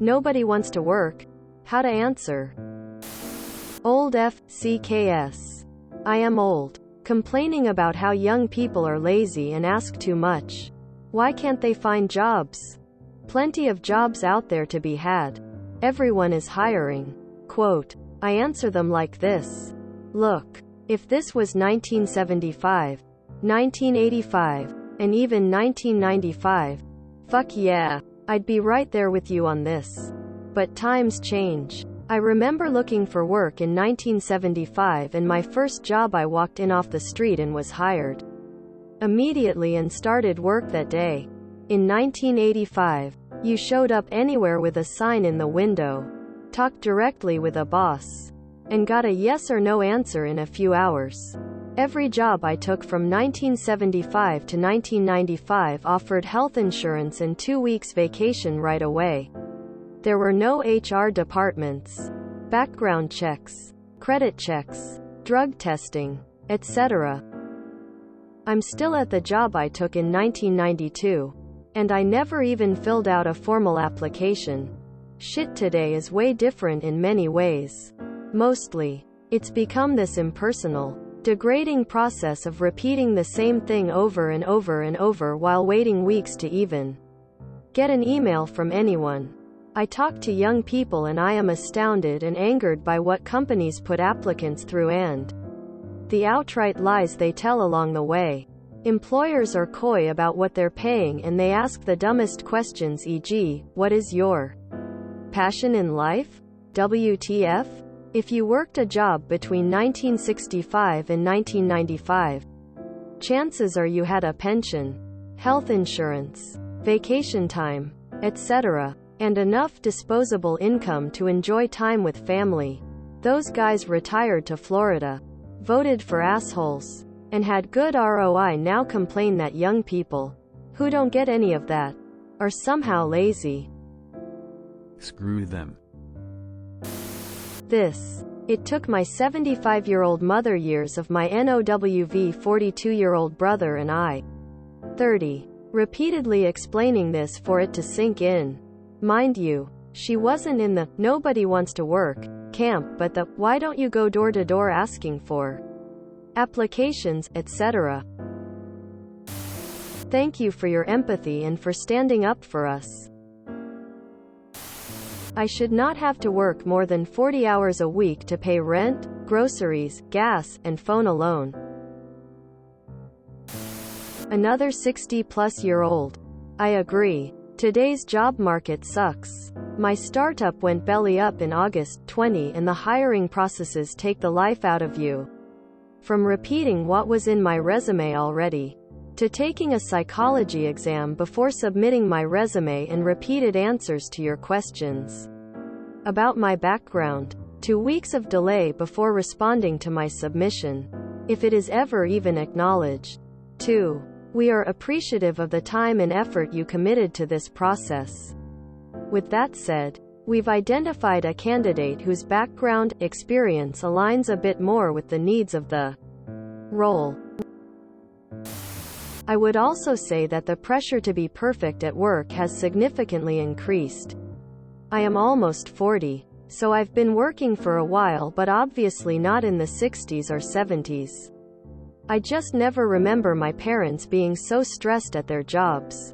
Nobody wants to work. How to answer? Old FCKS. I am old. Complaining about how young people are lazy and ask too much. Why can't they find jobs? Plenty of jobs out there to be had. Everyone is hiring. Quote. I answer them like this. Look, if this was 1975, 1985, and even 1995, fuck yeah, I'd be right there with you on this. But times change. I remember looking for work in 1975, and my first job I walked in off the street and was hired immediately and started work that day. In 1985, you showed up anywhere with a sign in the window, talked directly with a boss, and got a yes or no answer in a few hours. Every job I took from 1975 to 1995 offered health insurance and 2 weeks vacation right away. There were no HR departments, background checks, credit checks, drug testing, etc. I'm still at the job I took in 1992, and I never even filled out a formal application. Shit today is way different in many ways. Mostly, it's become this impersonal, degrading process of repeating the same thing over and over and over while waiting weeks to even get an email from anyone. I talk to young people and I am astounded and angered by what companies put applicants through and the outright lies they tell along the way. Employers are coy about what they're paying and they ask the dumbest questions, e.g., what is your passion in life? WTF? If you worked a job between 1965 and 1995, chances are you had a pension, health insurance, vacation time, etc., and enough disposable income to enjoy time with family. Those guys retired to Florida, voted for assholes, and had good ROI now complain that young people, who don't get any of that, are somehow lazy. Screw them. It took my 75-year-old mother years of my NOWV 42-year-old brother and I, 30, repeatedly explaining this for it to sink in. Mind you, she wasn't in the "nobody wants to work" camp but the "why don't you go door to door asking for applications, etc." Thank you for your empathy and for standing up for us. I should not have to work more than 40 hours a week to pay rent, groceries, gas, and phone alone. Another 60-plus-year-old. I agree. Today's job market sucks. My startup went belly up in August 20 and the hiring processes take the life out of you. From repeating what was in my resume already, to taking a psychology exam before submitting my resume and repeated answers to your questions about my background, to weeks of delay before responding to my submission, if it is ever even acknowledged. 2. We are appreciative of the time and effort you committed to this process. With that said, we've identified a candidate whose background, experience aligns a bit more with the needs of the role. I would also say that the pressure to be perfect at work has significantly increased. I am almost 40, so I've been working for a while, but obviously not in the 60s or 70s. I just never remember my parents being so stressed at their jobs.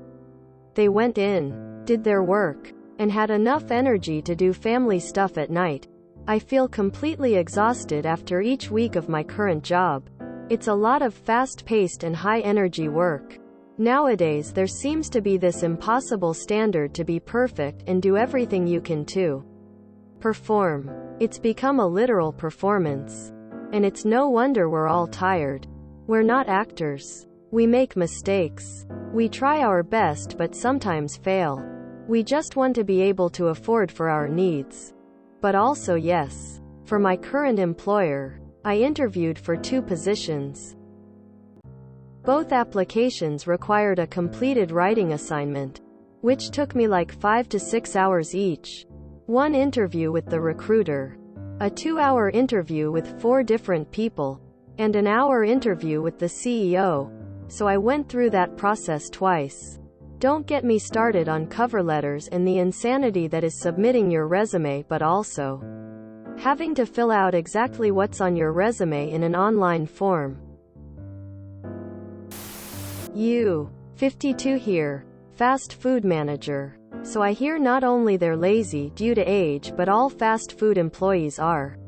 They went in, did their work, and had enough energy to do family stuff at night. I feel completely exhausted after each week of my current job. It's a lot of fast-paced and high-energy work. Nowadays there seems to be this impossible standard to be perfect and do everything you can to perform. It's become a literal performance. And it's no wonder we're all tired. We're not actors. We make mistakes. We try our best but sometimes fail. We just want to be able to afford for our needs. But also yes, for my current employer, I interviewed for 2 positions. Both applications required a completed writing assignment, which took me like 5 to 6 hours each. One interview with the recruiter, a 2-hour interview with 4 different people, and an hour interview with the CEO. So I went through that process twice. Don't get me started on cover letters and the insanity that is submitting your resume, but also having to fill out exactly what's on your resume in an online form. 52 here. Fast food manager. So I hear not only they're lazy due to age, but all fast food employees are.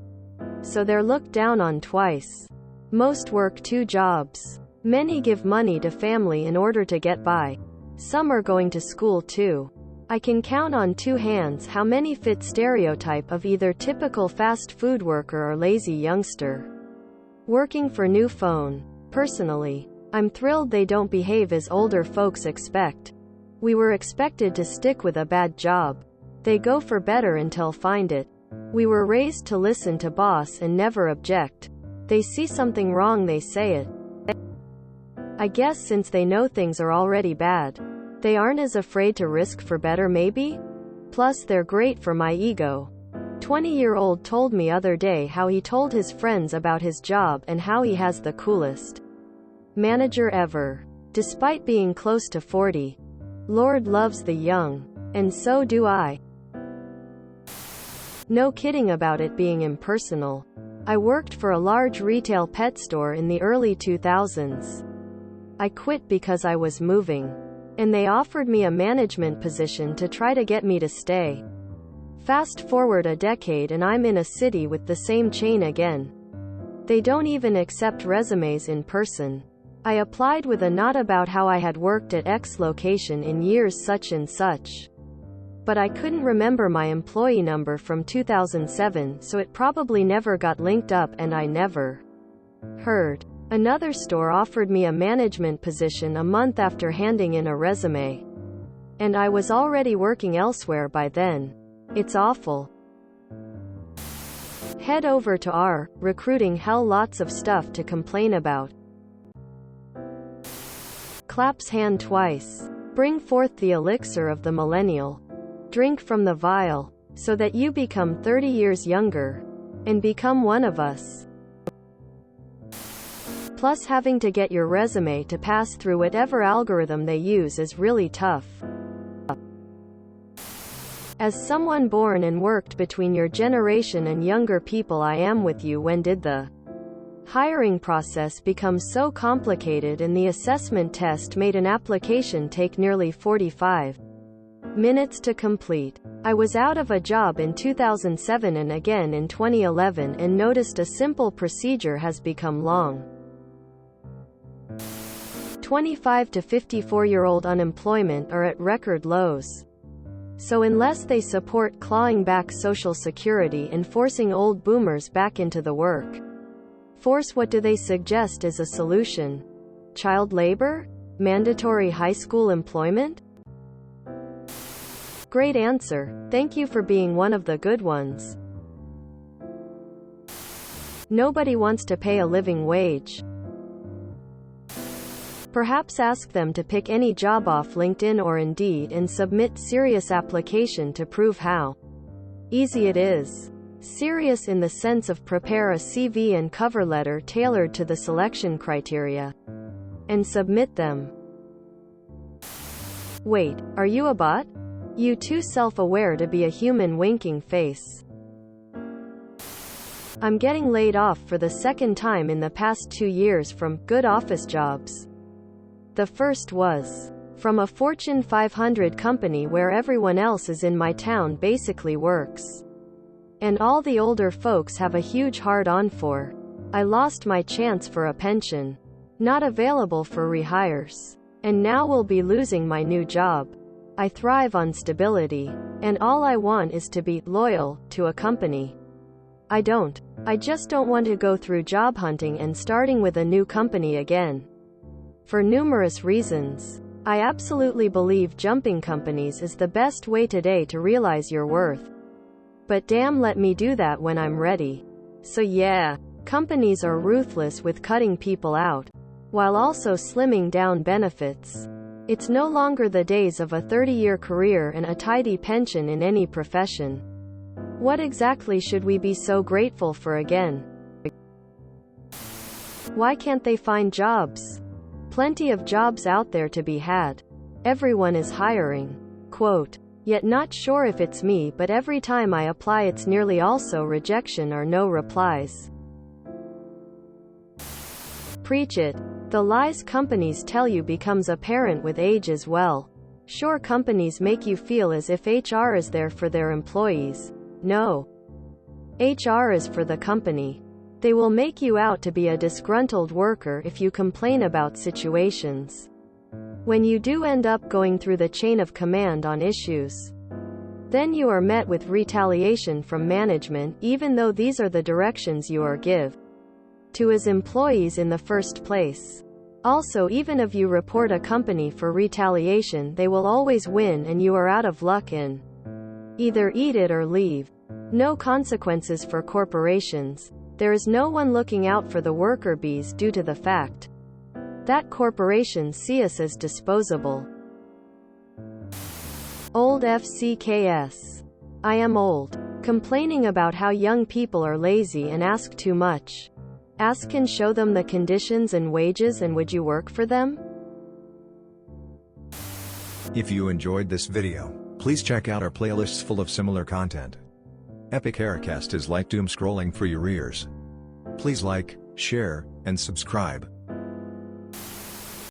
So they're looked down on twice. Most work 2 jobs. Many give money to family in order to get by. Some are going to school too. I can count on 2 hands how many fit stereotype of either typical fast food worker or lazy youngster. Working for new phone. Personally, I'm thrilled they don't behave as older folks expect. We were expected to stick with a bad job. They go for better until find it. We were raised to listen to boss and never object. They see something wrong, they say it. I guess since they know things are already bad, they aren't as afraid to risk for better maybe? Plus they're great for my ego. 20-year-old told me other day how he told his friends about his job and how he has the coolest manager ever. Despite being close to 40. Lord loves the young. And so do I. No kidding about it being impersonal. I worked for a large retail pet store in the early 2000s. I quit because I was moving. And they offered me a management position to try to get me to stay. Fast forward a decade and I'm in a city with the same chain again. They don't even accept resumes in person. I applied with a note about how I had worked at X location in years such and such. But I couldn't remember my employee number from 2007, so it probably never got linked up and I never heard. Another store offered me a management position a month after handing in a resume. And I was already working elsewhere by then. It's awful. Head over to our recruiting hell, lots of stuff to complain about. Claps hand twice. Bring forth the elixir of the millennial. Drink from the vial, so that you become 30 years younger. And become one of us. Plus having to get your resume to pass through whatever algorithm they use is really tough. As someone born and worked between your generation and younger people, I am with you. When did the hiring process become so complicated and the assessment test made an application take nearly 45 minutes to complete? I was out of a job in 2007 and again in 2011 and noticed a simple procedure has become long. 25 to 54-year-old unemployment are at record lows. So unless they support clawing back Social Security and forcing old boomers back into the work force, what do they suggest as a solution? Child labor? Mandatory high school employment? Great answer. Thank you for being one of the good ones. Nobody wants to pay a living wage. Perhaps ask them to pick any job off LinkedIn or Indeed and submit serious application to prove how easy it is. Serious in the sense of prepare a CV and cover letter tailored to the selection criteria. And submit them. Wait, are you a bot? You too self-aware to be a human winking face. I'm getting laid off for the second time in the past 2 years from good office jobs. The first was from a Fortune 500 company where everyone else is in my town basically works. And all the older folks have a huge hard-on for. I lost my chance for a pension. Not available for rehires. And now will be losing my new job. I thrive on stability. And all I want is to be loyal to a company. I just don't want to go through job hunting and starting with a new company again. For numerous reasons. I absolutely believe jumping companies is the best way today to realize your worth. But damn, let me do that when I'm ready. So yeah, companies are ruthless with cutting people out, while also slimming down benefits. It's no longer the days of a 30-year career and a tidy pension in any profession. What exactly should we be so grateful for again? Why can't they find jobs? Plenty of jobs out there to be had. Everyone is hiring. Quote, yet not sure if it's me, but every time I apply it's nearly also rejection or no replies. Preach it. The lies companies tell you becomes apparent with age as well. Sure, companies make you feel as if HR is there for their employees. No. HR is for the company. They will make you out to be a disgruntled worker if you complain about situations. When you do end up going through the chain of command on issues, then you are met with retaliation from management, even though these are the directions you are given to as employees in the first place. Also, even if you report a company for retaliation, they will always win and you are out of luck and either eat it or leave. No consequences for corporations. There is no one looking out for the worker bees due to the fact that corporations see us as disposable. Old FCKS. I am old. Complaining about how young people are lazy and ask too much. Ask and show them the conditions and wages, and would you work for them? If you enjoyed this video, please check out our playlists full of similar content. Epic Aircast is like doom scrolling for your ears. Please like, share, and subscribe.